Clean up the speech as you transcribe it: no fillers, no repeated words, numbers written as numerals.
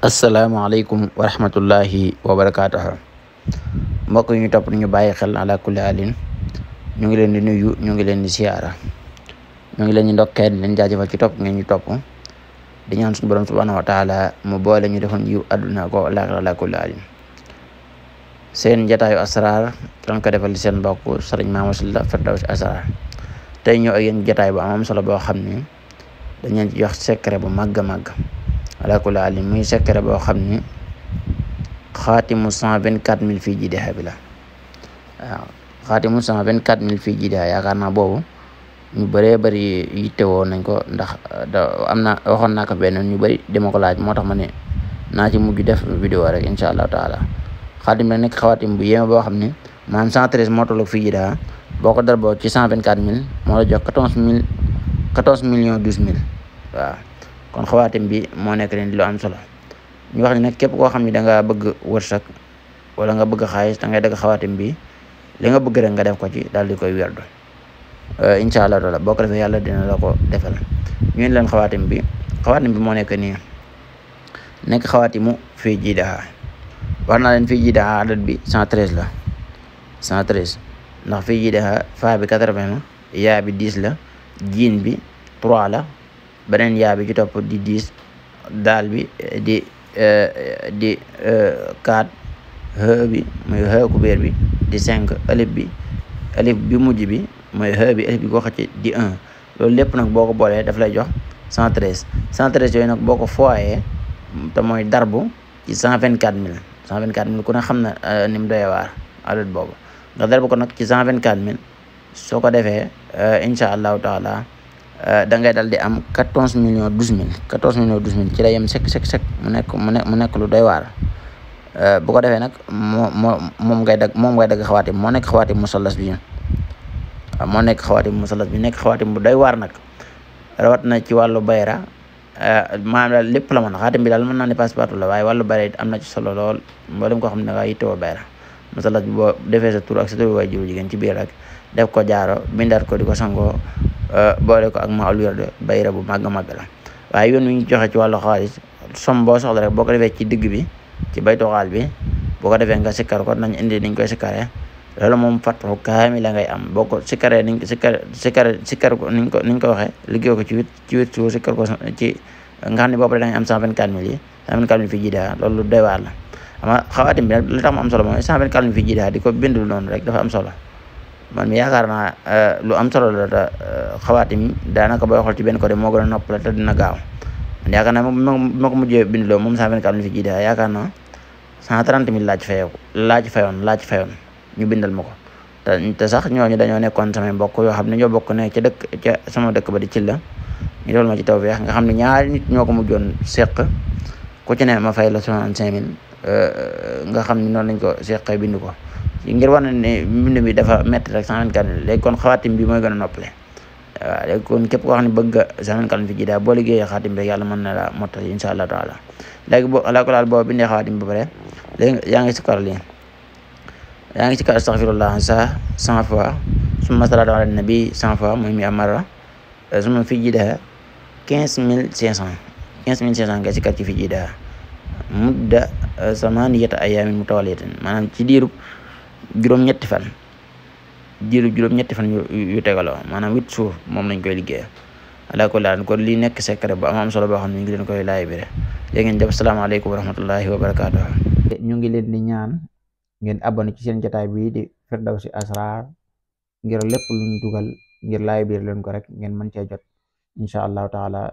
asalaamaaleykum wa rahmatullahi wa barakaatuh. Mbokk yi ñu topp ñu bàyyi xel ala kulli alin ñu ngi leen di nuyu, ñu ngi leen di siyaara, ñu ngi leen di ndokkeel leen jaajëfal ci topp ngeen ñu topp di ñaan suñu borom subhanahu wa taala mu boole ñu defoon yiw àdduna ko laaxira ala kulli alin. Seen jataayu asraar doon ko defal seen mbokk sëriñ Mamadou Sylla Firdawsi Asraar. Tey ñëw ak yéen jataay bu am solo boo xam ne dañ leen ci jox secret bu màgg a màgg ala kulli alin, muy secret boo xam ni xaatimu 124 000 fii jiideha bi la. waaw xaatimu 124 000 fii jiideha yaakaar naa boobu ñu bëree bëri yittewoo nañ ko, ndax am na waxoon naa ko benn ñu bëri dama ko laaj, moo tax ma ne naa ci mujj def vidéo rek incha allahu taala. xaatim la nekk xawaatim bu yéeme boo xam ne maanaam 113 moo tolloog fii jiideha, boo ko darboo ci 124 000 moo la jox 14 millions 12 000. waaw kon xawaatim bi moo nekk leen di lu am solo. ñu wax ne nag képp koo xam ne da nga bëgg wërsëg wala nga bëgg xaalis da ngay dagg xawaatim bi, li nga bëgg rek nga def ko ci daal di koy werdu incha allah taala. boo ko defee yàlla dina la ko defal. ñu leen xawaatim bi moo nekk nii, nekk xawaatimu fii jiidaha. wax naa leen fii jiidaha adat bi 113 la, 113 ndax fii jiidaha faa bi 80 la, yaa bi 10 la, jiin bi 3 la, beneen yaa bi ci topp di 10, daal bi di 4, xë bi mooy xë kubéer bi di 5, alif bi mujj bi mooy xë bi, alif bi ko xëcc di 1. loolu lépp nag boo ko boolee daf lay jox 113 yooyu nag boo ko fooyee te mooy darbu ci 124 000 ku ne xam na ni mu doyee waar adat boobu. nga darbu ko nag ci 124 000 soo ko defee incha allahu taala da ngay dal di am 14 millions 12 000 ci la yem sek mu nekk lu doy waar. bu ko defee nag moom ngay dagg xawaatim. moo nekk xawaatim musallas bi nekk xawaatim bu doy waar nag, rawat na ci wàllu bayra. maanaam daal lépp la mën. xaatim bi daal mën naa ne passe-partout la, waaye wàllu bayra it am na ci solo lool. mboolem koo xam ne da ngaa yittewoo bayra, musallas bi boo defee sa tur ak sa tur waay juru jigéen ci biir rek def ko jaaro, bindaat ko di ko sangoo, boole ko ak maal wérde bayra bu màgg la. waaye yoon wi ñu joxe ci wàllu xaalis, som boo soxla rek boo ko defee ci digg bi ci baytu xaal bi, boo ko defee nga sikkar ko nañ indi niñ koy sikkaree. loolu moom fatxu kaamil la ngay am. boo ko sikkaree sikkar ko niñ ko waxee, liggéey ko ci wét suuf sikkar ko ci nga xam ne boobu da ngay am 124 000 yi 124 000 fii jiidaa. loolu doy waar la. ama xawaatim bi nag li tax mu am solo mooy 124 000 fii jiidaa di ko bindul noonu rek dafa am solo. man mi yaakaar naa lu am solo la te xawaatim daanaka booy xool ci benn côté moo gën a noppale te dina gaaw. man yaakaar naa ma ko mujjee bindloo moom 124 000 fi jiidaa, yaakaar naa 130 000 laa ci fayoon ñu bindal ma ko. te sax ñooñu dañoo nekkoon samay mbokk yoo xam ne ñoo bokk ne ca sama dëkk ba di ci la ñu dool ma ci tawfeex nga xam ne ñaari nit ñoo ko mujjoon seq, ku ci ne ma fay la 65 000 nga xam ne noonu lañ ko seqee bind ko ngir wane ne mbind bi dafa métti rek 124 000. léegi kon xawaatim bi mooy gën a noppale. waaw léegi kon képp koo xam ne bëgg 124 000 fi jiidaa boo liggéeyee xawaatim rek yàlla mën na la mottali incha allah taala. léegi boo bindee xawaatim ba pare léegi yaa ngi si kar astaghfirullah 100 fois, summa salaatu ala nabi 100 fois muy mi amara, summa fi jiidaa 15500 nga si kar ci fi jiidaa mudda 8 ayaamin mutawaliyatin, maanaam ci diirub juróom-ñetti fan yu tegaloo, maanaam 8 jours moom lañ koy liggéey ala kulli haal. kon lii nekk secret bu am solo boo xam ne ñu ngi leen koy laaj bi rek. léegi ngeen def asalaamaaleykum wa rahmatullahi wa barakaatuh. ñu ngi leen di ñaan ngeen abonné ci seen jotaay bii di Firdawsi Asraar ngir lépp luñ dugal ngir laaj biir leen ko rek ngeen mën cee jot incha allahu taala.